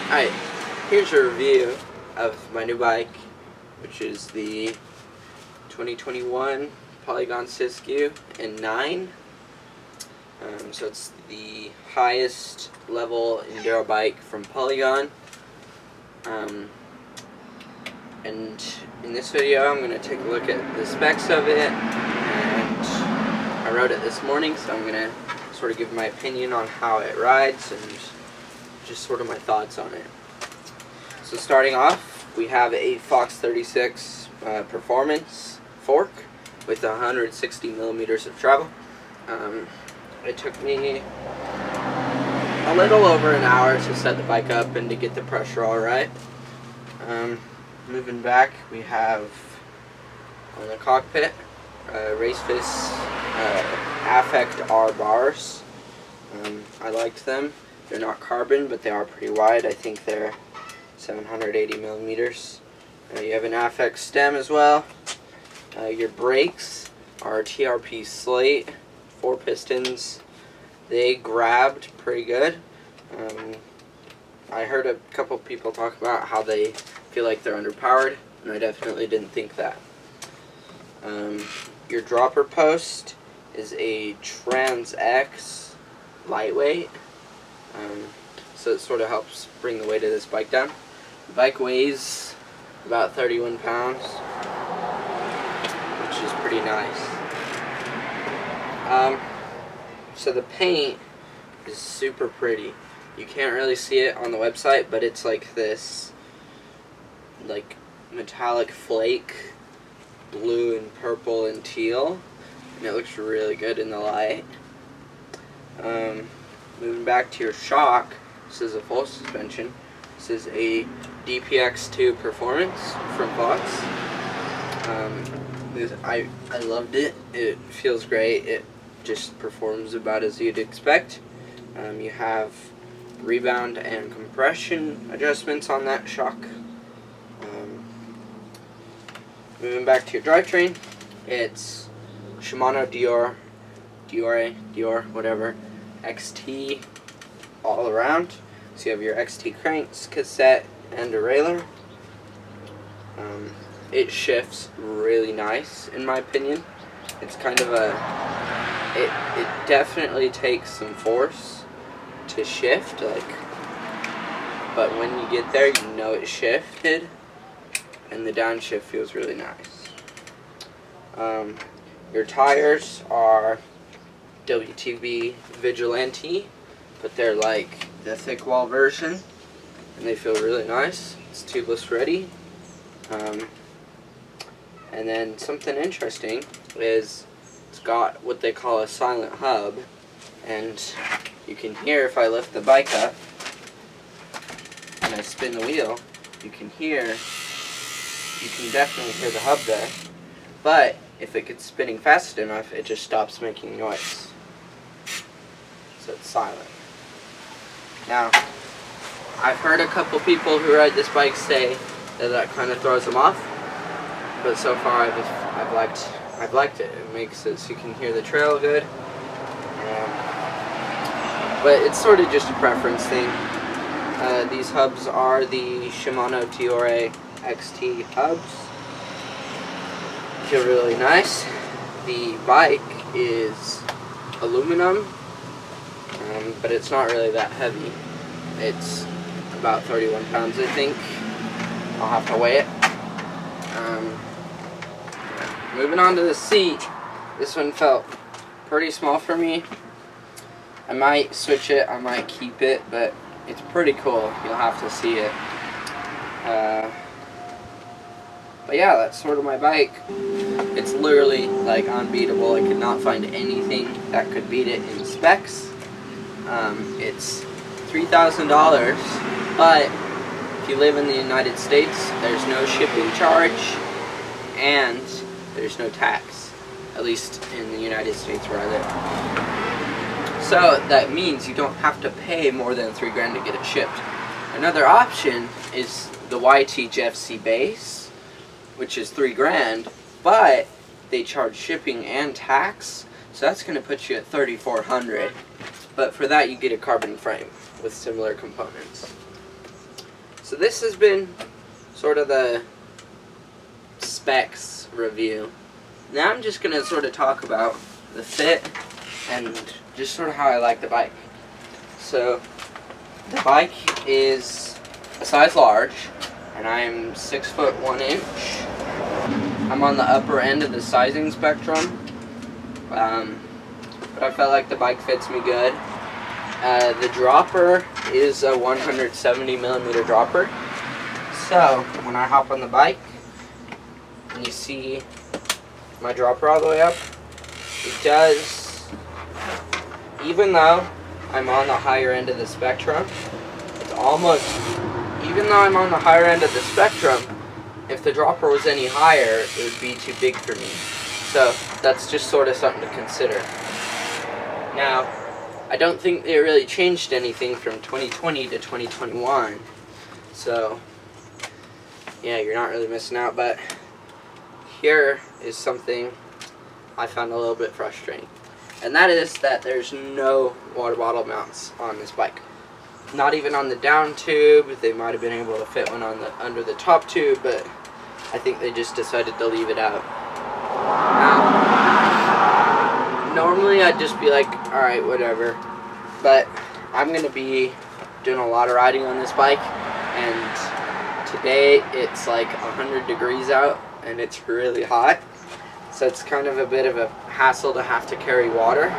Alright, here's a review of my new bike, which is the 2021 Polygon Siskiu N9. So it's the highest level enduro bike from Polygon. And in this video I'm going to take a look at the specs of it, and I rode it this morning, so I'm going to sort of give my opinion on how it rides and just sort of my thoughts on it. So starting off, we have a Fox 36 performance fork with 160 millimeters of travel. It took me a little over an hour to set the bike up and to get the pressure all right. Moving back, we have on the cockpit Racefist Affect R bars. I liked them. They're not carbon, but they are pretty wide. I think they're 780 millimeters. You have an Affect stem as well. Your brakes are TRP slate, 4 pistons. They grabbed pretty good. I heard a couple people talk about how they feel like they're underpowered, and I definitely didn't think that. Your dropper post is a Trans X lightweight, so it sort of helps bring the weight of this bike down. The bike weighs about 31 pounds, which is pretty nice. So the paint is super pretty. You can't really see it on the website, but it's like this like metallic flake, blue and purple and teal, and it looks really good in the light. Moving back to your shock, this is a full suspension. This is a DPX2 Performance from Fox. I loved it. It feels great. It just performs about as you'd expect. You have rebound and compression adjustments on that shock. Moving back to your drivetrain, it's Shimano Diore, whatever, XT all around. So you have your XT cranks, cassette, and derailleur. It shifts really nice, in my opinion. It's kind of it definitely takes some force to shift, but when you get there, you know it shifted, and the downshift feels really nice. Your tires are WTB Vigilante, but they're like the thick wall version, and they feel really nice. It's tubeless ready. And then something interesting is it's got what they call a silent hub, and you can hear if I lift the bike up and I spin the wheel, you can definitely hear the hub there, but if it gets spinning fast enough, it just stops making noise. So it's silent. Now, I've heard a couple people who ride this bike say that kind of throws them off, but so far I've liked it. It makes it so you can hear the trail good. But it's sort of just a preference thing. These hubs are the Shimano Diore XT hubs. Feel really nice. The bike is aluminum, but it's not really that heavy. It's about 31 pounds, I think. I'll have to weigh it. Moving on to the seat. This one felt pretty small for me. I might switch it, I might keep it, but it's pretty cool. You'll have to see it. But yeah, that's sort of my bike. It's literally like unbeatable. I could not find anything that could beat it in specs. It's $3,000, but if you live in the United States, there's no shipping charge and there's no tax, at least in the United States where I live. So that means you don't have to pay more than $3 grand to get it shipped. Another option is the YTGFC base, which is $3 grand, but they charge shipping and tax, so that's going to put you at $3,400. But for that, you get a carbon frame with similar components. So this has been sort of the specs review. Now I'm just going to sort of talk about the fit and just sort of how I like the bike. So the bike is a size large, and I'm 6 foot 1 inch. I'm on the upper end of the sizing spectrum, but I felt like the bike fits me good. The dropper is a 170 millimeter dropper. So when I hop on the bike, and you see my dropper all the way up, it does, even though I'm on the higher end of the spectrum, it's almost, even though I'm on the higher end of the spectrum, if the dropper was any higher, it would be too big for me. So that's just sort of something to consider. Now, I don't think they really changed anything from 2020 to 2021. So, yeah, you're not really missing out. But here is something I found a little bit frustrating. And that is that there's no water bottle mounts on this bike. Not even on the down tube. They might have been able to fit one on the under the top tube, but I think they just decided to leave it out. Now, normally I'd just be like, alright, whatever. But I'm going to be doing a lot of riding on this bike, and today it's like 100 degrees out and it's really hot. So it's kind of a bit of a hassle to have to carry water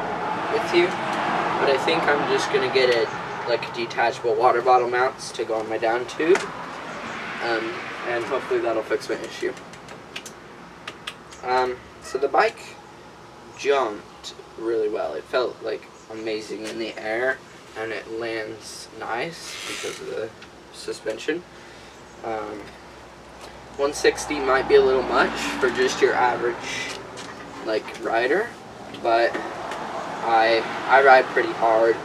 with you. But I think I'm just going to get it like detachable water bottle mounts to go on my down tube, and hopefully that'll fix my issue. So the bike jumped really well. It felt like amazing in the air, and it lands nice because of the suspension. 160 might be a little much for just your average like rider, but I ride pretty hard.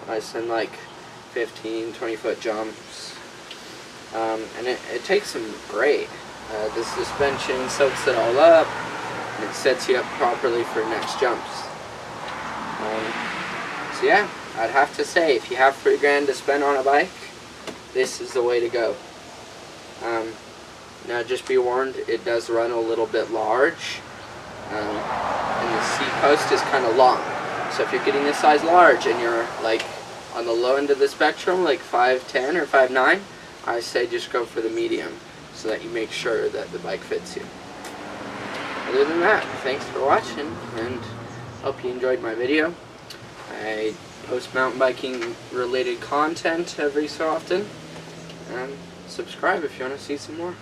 I send like 15-20 foot jumps, and it takes them great. The suspension soaks it all up, and it sets you up properly for next jumps. So yeah, I'd have to say, if you have $3 to spend on a bike, this is the way to go. Now just be warned, it does run a little bit large, and the seat post is kind of long. So if you're getting this size large and you're like on the low end of the spectrum, like 5'10" or 5'9", I say just go for the medium so that you make sure that the bike fits you. Other than that, thanks for watching, and hope you enjoyed my video. I post mountain biking related content every so often, and subscribe if you want to see some more.